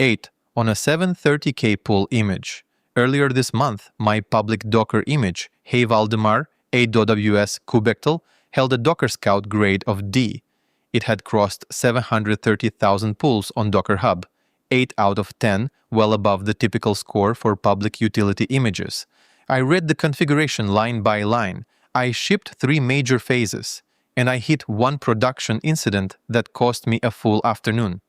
8. On a 730K-pull image. Earlier this month, my public Docker image, Hey Valdemar, AWS Kubectl, held a Docker Scout grade of D. It had crossed 730,000 pulls on Docker Hub, 8 out of 10, well above the typical score for public utility images. I read the configuration line by line. I shipped 3 major phases, and I hit one production incident that cost me a full afternoon.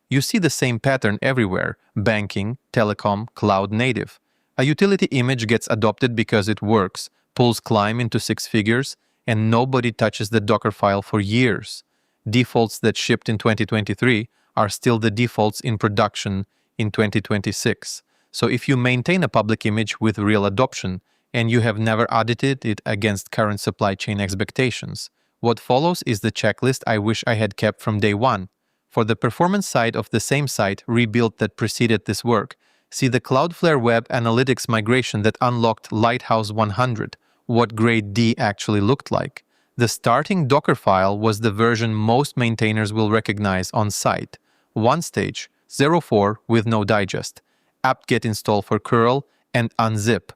You see the same pattern everywhere: banking, telecom, cloud native. A utility image gets adopted because it works, pulls climb into 6 figures, and nobody touches the Docker file for years. Defaults that shipped in 2023 are still the defaults in production in 2026. So if you maintain a public image with real adoption, and you have never audited it against current supply chain expectations, what follows is the checklist I wish I had kept from day one. For the performance side of the same site rebuild that preceded this work, see the Cloudflare Web Analytics migration that unlocked Lighthouse 100, what grade D actually looked like. The starting Docker file was the version most maintainers will recognize on site. One stage, 04 with no digest, apt-get install for curl, and unzip.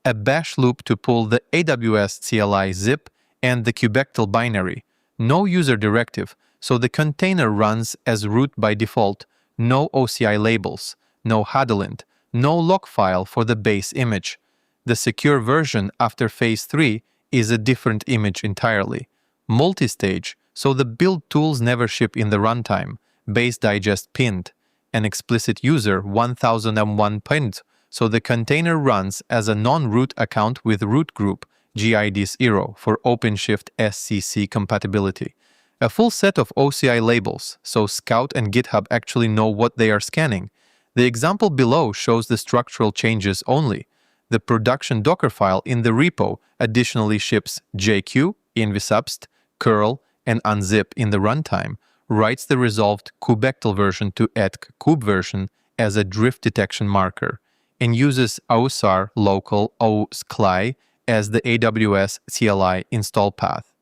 A bash loop to pull the AWS CLI zip and the kubectl binary. No user directive, so the container runs as root by default. No OCI labels, no hardened, no log file for the base image. The secure version after phase 3 is a different image entirely. Multi-stage, so the build tools never ship in the runtime. Base digest pinned. An explicit user 1001 pinned, so the container runs as a non-root account with root group GID 0 for OpenShift SCC compatibility. A full set of OCI labels, so Scout and GitHub actually know what they are scanning. The example below shows the structural changes only. The production Docker file in the repo additionally ships JQ, InvSubst, curl, and unzip in the runtime, writes the resolved kubectl version to etc kube version as a drift detection marker, and uses ausr local oskli as the AWS CLI install path.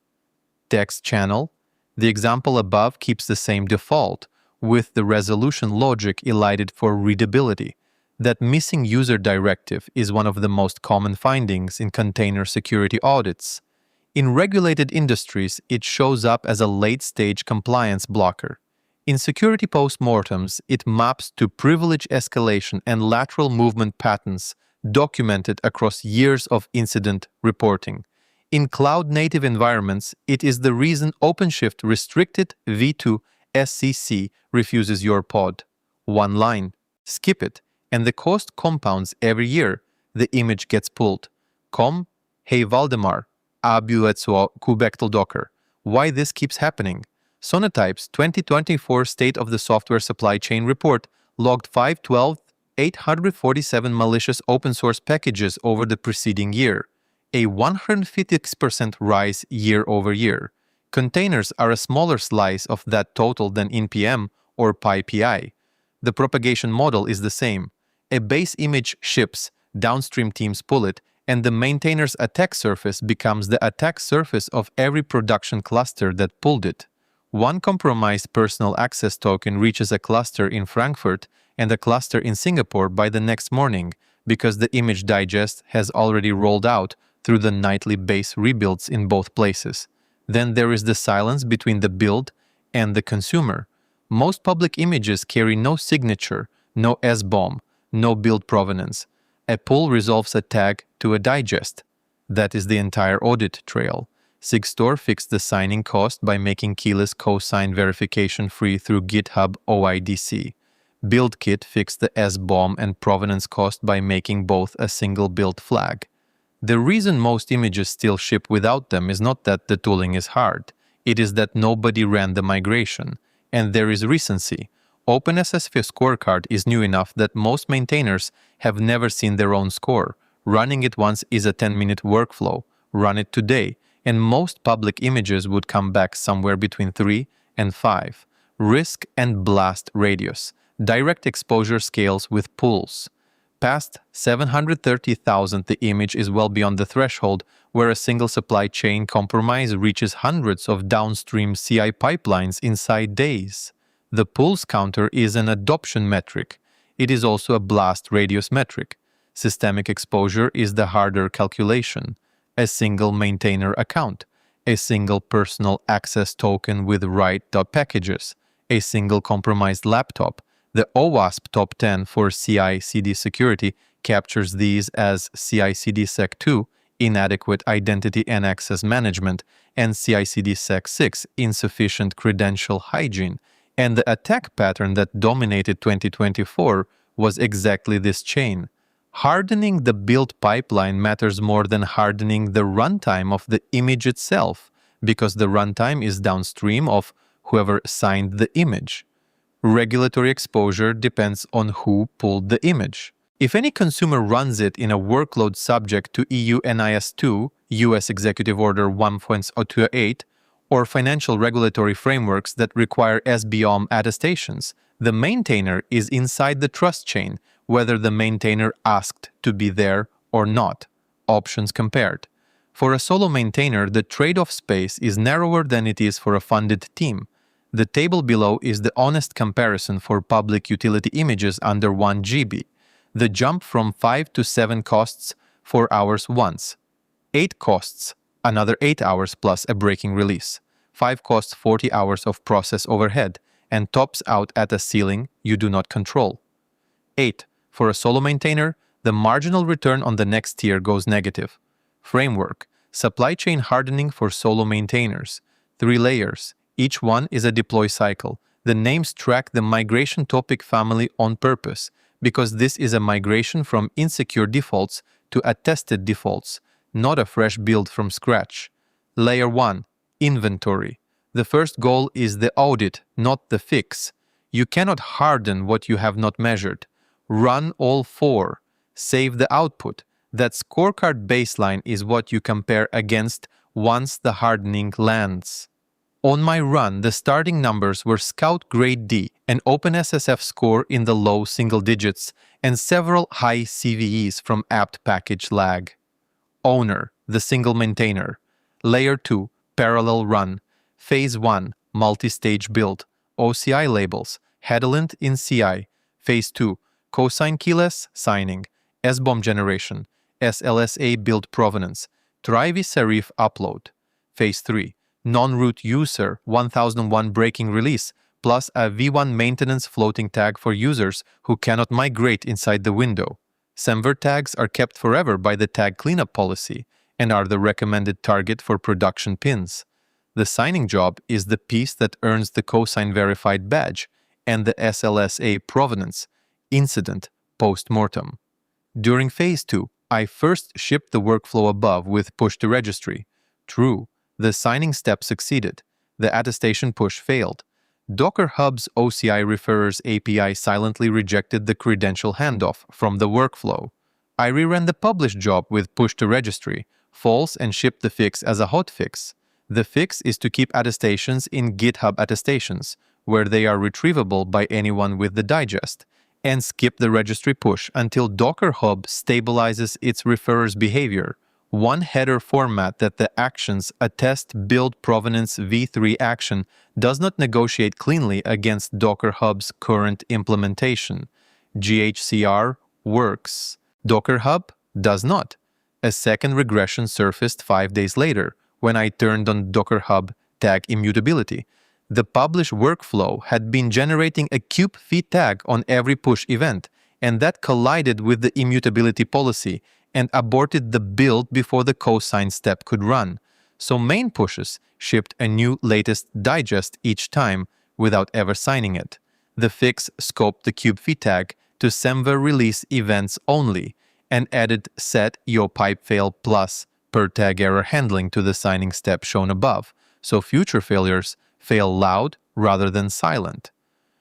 Text channel. The example above keeps the same default, with the resolution logic elided for readability. That missing user directive is one of the most common findings in container security audits. In regulated industries, it shows up as a late-stage compliance blocker. In security postmortems, it maps to privilege escalation and lateral movement patterns documented across years of incident reporting. In cloud-native environments, it is the reason OpenShift restricted v2 SCC refuses your pod. One line. Skip it, and the cost compounds every year. The image gets pulled. Hey Valdemar, abuetsuo kubectl docker. Why this keeps happening? Sonatype's 2024 State of the Software Supply Chain report logged 512,847 malicious open-source packages over the preceding year, a 150% rise year over year. Containers are a smaller slice of that total than NPM or PyPI. The propagation model is the same. A base image ships, downstream teams pull it, and the maintainer's attack surface becomes the attack surface of every production cluster that pulled it. One compromised personal access token reaches a cluster in Frankfurt and a cluster in Singapore by the next morning because the image digest has already rolled out through the nightly base rebuilds in both places. Then there is the silence between the build and the consumer. Most public images carry no signature, no SBOM, no build provenance. A pull resolves a tag to a digest. That is the entire audit trail. Sigstore fixed the signing cost by making keyless cosign verification free through GitHub OIDC. BuildKit fixed the SBOM and provenance cost by making both a single build flag. The reason most images still ship without them is not that the tooling is hard. It is that nobody ran the migration. And there is recency. OpenSSF Scorecard is new enough that most maintainers have never seen their own score. Running it once is a 10-minute workflow. Run it today, and most public images would come back somewhere between 3 and 5. Risk and blast radius. Direct exposure scales with pulls. Past 730,000, the image is well beyond the threshold where a single supply chain compromise reaches hundreds of downstream CI pipelines inside days. The pulls counter is an adoption metric. It is also a blast radius metric. Systemic exposure is the harder calculation. A single maintainer account, a single personal access token with write.packages, a single compromised laptop. The OWASP Top 10 for CI/CD security captures these as CI/CD Sec 2, inadequate identity and access management, and CI/CD Sec 6, insufficient credential hygiene. And the attack pattern that dominated 2024 was exactly this chain. Hardening the build pipeline matters more than hardening the runtime of the image itself, because the runtime is downstream of whoever signed the image. Regulatory exposure depends on who pulled the image. If any consumer runs it in a workload subject to EU NIS2, US Executive Order 1.028, or financial regulatory frameworks that require SBOM attestations, the maintainer is inside the trust chain, whether the maintainer asked to be there or not. Options compared. For a solo maintainer, the trade-off space is narrower than it is for a funded team. The table below is the honest comparison for public utility images under 1 GB. The jump from 5 to 7 costs 4 hours once. 8 costs another 8 hours plus a breaking release. 5 costs 40 hours of process overhead and tops out at a ceiling you do not control. 8. For a solo maintainer, the marginal return on the next tier goes negative. Framework. Supply chain hardening for solo maintainers. 3 layers. Each one is a deploy cycle. The names track the migration topic family on purpose, because this is a migration from insecure defaults to attested defaults, not a fresh build from scratch. Layer 1. Inventory. The first goal is the audit, not the fix. You cannot harden what you have not measured. Run all 4. Save the output. That scorecard baseline is what you compare against once the hardening lands. On my run, the starting numbers were Scout Grade D, an OpenSSF score in the low single digits, and several high CVEs from apt package lag. Owner, the single maintainer. Layer 2, parallel run. Phase 1, multi-stage build. OCI labels, hardened in CI. Phase 2, cosign keyless signing. SBOM generation. SLSA build provenance. Trivi serif upload. Phase 3, non-root user 1001 breaking release, plus a v1 maintenance floating tag for users who cannot migrate inside the window. Semver tags are kept forever by the tag cleanup policy and are the recommended target for production pins. The signing job is the piece that earns the cosign verified badge and the SLSA provenance incident post-mortem. During Phase 2, I first shipped the workflow above with push to registry. True, the signing step succeeded. The attestation push failed. Docker Hub's OCI referrers API silently rejected the credential handoff from the workflow. I reran the publish job with push to registry, false, and shipped the fix as a hotfix. The fix is to keep attestations in GitHub attestations, where they are retrievable by anyone with the digest, and skip the registry push until Docker Hub stabilizes its referrer's behavior. One header format that the actions attest build provenance v3 action does not negotiate cleanly against Docker Hub's current implementation. GHCR works. Docker Hub does not. A second regression surfaced 5 days later when I turned on Docker Hub tag immutability. The publish workflow had been generating a kube feed tag on every push event, and that collided with the immutability policy and aborted the build before the cosign step could run. So main pushes shipped a new latest digest each time without ever signing it. The fix scoped the kube feed tag to Semver release events only and added set yo pipe fail plus per tag error handling to the signing step shown above, so future failures fail loud rather than silent.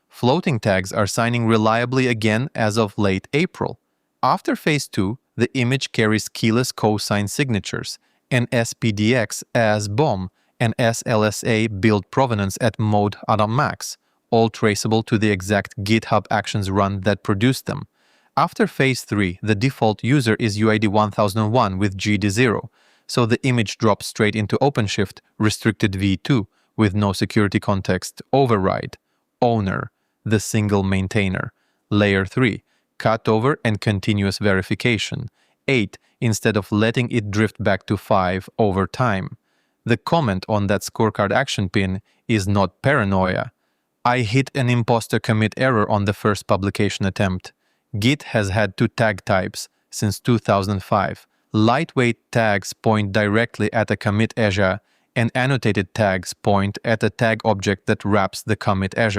Floating tags are signing reliably again as of late April. After Phase 2, the image carries keyless cosign signatures, and SPDX as BOM, and SLSA build provenance at mode Adam max, all traceable to the exact GitHub actions run that produced them. After Phase 3, the default user is UID 1001 with GD0, so the image drops straight into OpenShift restricted v2 with no security context override. Owner, the single maintainer. Layer 3. Cutover and continuous verification. 8. Instead of letting it drift back to 5 over time. The comment on that scorecard action pin is not paranoia. I hit an imposter commit error on the first publication attempt. Git has had two tag types since 2005. Lightweight tags point directly at a commit edge, and annotated tags point at a tag object that wraps the commit edge.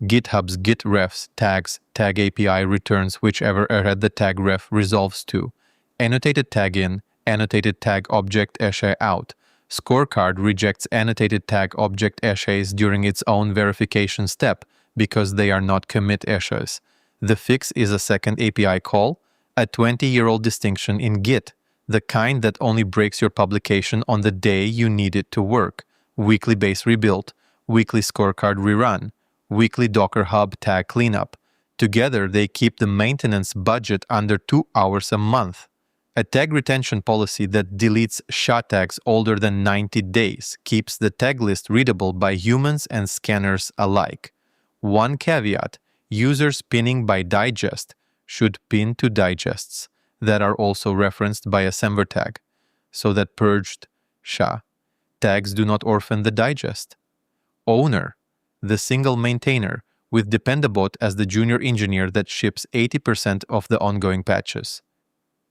GitHub's git refs tags tag API returns whichever error the tag ref resolves to. Annotated tag in, annotated tag object edge out. Scorecard rejects annotated tag object edges during its own verification step because they are not commit edges. The fix is a second API call, a 20-year-old distinction in Git, the kind that only breaks your publication on the day you need it to work. Weekly base rebuild, weekly scorecard rerun, weekly Docker Hub tag cleanup. Together, they keep the maintenance budget under 2 hours a month. A tag retention policy that deletes SHA tags older than 90 days keeps the tag list readable by humans and scanners alike. One caveat: users pinning by digest should pin to digests that are also referenced by a semver tag, so that purged SHA tags do not orphan the digest. Owner: the single maintainer, with Dependabot as the junior engineer that ships 80% of the ongoing patches.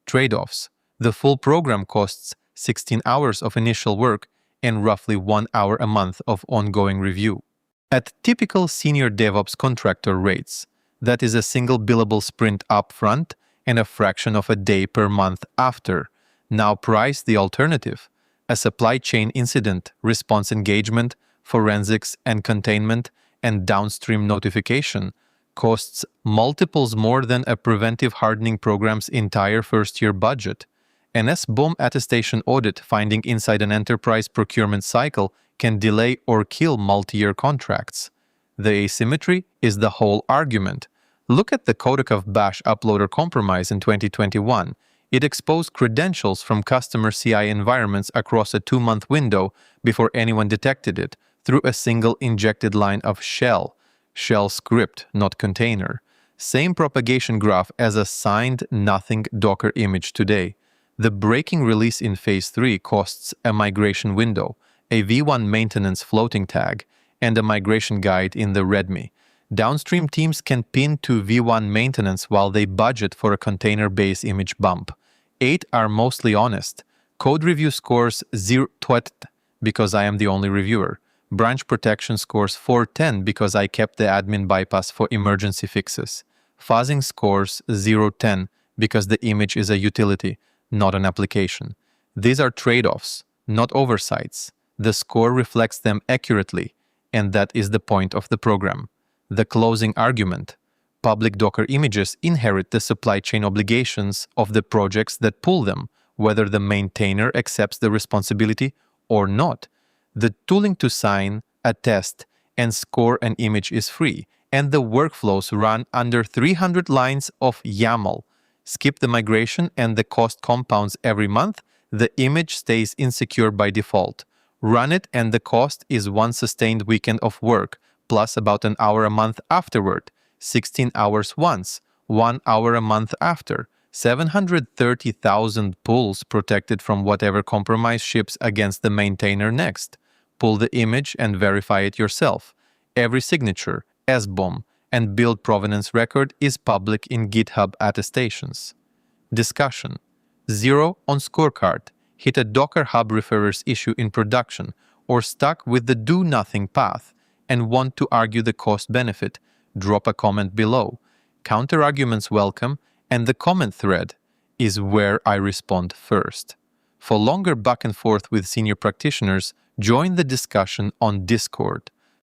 Trade-offs: the full program costs 16 hours of initial work and roughly 1 hour a month of ongoing review. At typical senior DevOps contractor rates, that is a single billable sprint upfront and a fraction of a day per month after. Now price the alternative: a supply chain incident, response engagement, forensics and containment, and downstream notification costs multiples more than a preventive hardening program's entire first-year budget. An SBOM attestation audit finding inside an enterprise procurement cycle can delay or kill multi-year contracts. The asymmetry is the whole argument. Look at the Kodakov Bash uploader compromise in 2021. It exposed credentials from customer CI environments across a 2-month window before anyone detected it through a single injected line of shell script, not container. Same propagation graph as a signed nothing Docker image today. The breaking release in phase 3 costs a migration window, a V1 maintenance floating tag, and a migration guide in the README. Downstream teams can pin to V1 maintenance while they budget for a container-based image bump. 8 are mostly honest. Code review scores 0 because I am the only reviewer. Branch protection scores 410 because I kept the admin bypass for emergency fixes. Fuzzing scores 010 because the image is a utility, not an application. These are trade-offs, not oversights. The score reflects them accurately, and that is the point of the program. The closing argument: public Docker images inherit the supply chain obligations of the projects that pull them, whether the maintainer accepts the responsibility or not. The tooling to sign, attest, and score an image is free, and the workflows run under 300 lines of YAML. Skip the migration and the cost compounds every month. The image stays insecure by default. Run it and the cost is one sustained weekend of work, plus about an hour a month afterward. 16 hours once, 1 hour a month after. 730,000 pulls protected from whatever compromise ships against the maintainer next. Pull the image and verify it yourself. Every signature, SBOM, and build provenance record is public in GitHub attestations. Discussion: 0 on scorecard. Hit a Docker Hub referrers issue in production, or stuck with the do-nothing path and want to argue the cost-benefit. Drop a comment below. Counter-arguments welcome, and the comment thread is where I respond first. For longer back and forth with senior practitioners, join the discussion on Discord.